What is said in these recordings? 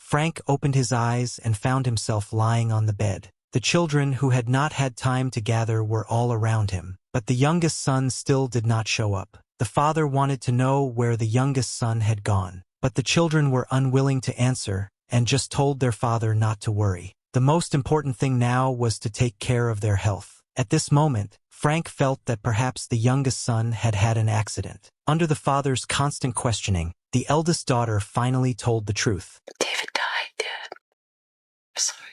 Frank opened his eyes and found himself lying on the bed. The children who had not had time to gather were all around him, but the youngest son still did not show up. The father wanted to know where the youngest son had gone, but the children were unwilling to answer and just told their father not to worry. The most important thing now was to take care of their health. At this moment, Frank felt that perhaps the youngest son had had an accident. Under the father's constant questioning, the eldest daughter finally told the truth. David died, Dad. I'm sorry.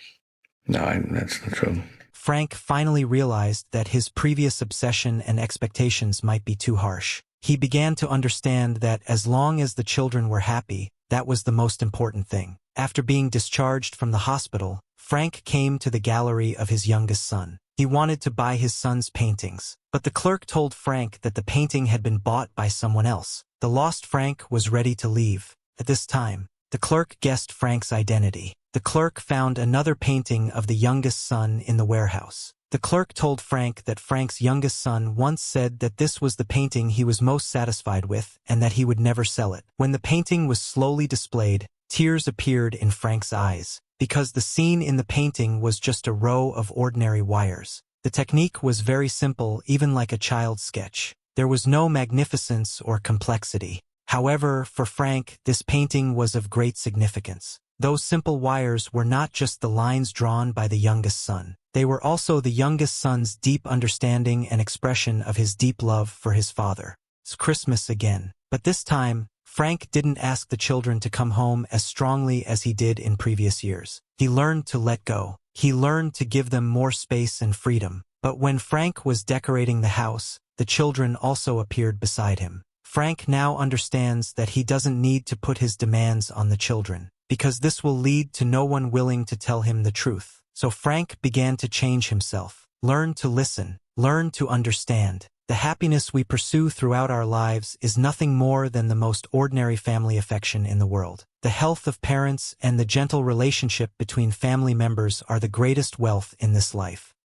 No, that's not true. Frank finally realized that his previous obsession and expectations might be too harsh. He began to understand that as long as the children were happy, that was the most important thing. After being discharged from the hospital, Frank came to the gallery of his youngest son. He wanted to buy his son's paintings, but the clerk told Frank that the painting had been bought by someone else. The lost Frank was ready to leave. At this time, the clerk guessed Frank's identity. The clerk found another painting of the youngest son in the warehouse. The clerk told Frank that Frank's youngest son once said that this was the painting he was most satisfied with and that he would never sell it. When the painting was slowly displayed, tears appeared in Frank's eyes, because the scene in the painting was just a row of ordinary wires. The technique was very simple, even like a child's sketch. There was no magnificence or complexity. However, for Frank, this painting was of great significance. Those simple wires were not just the lines drawn by the youngest son. They were also the youngest son's deep understanding and expression of his deep love for his father. It's Christmas again. But this time, Frank didn't ask the children to come home as strongly as he did in previous years. He learned to let go. He learned to give them more space and freedom. But when Frank was decorating the house, the children also appeared beside him. Frank now understands that he doesn't need to put his demands on the children, because this will lead to no one willing to tell him the truth. So Frank began to change himself, learn to listen, learn to understand. The happiness we pursue throughout our lives is nothing more than the most ordinary family affection in the world. The health of parents and the gentle relationship between family members are the greatest wealth in this life.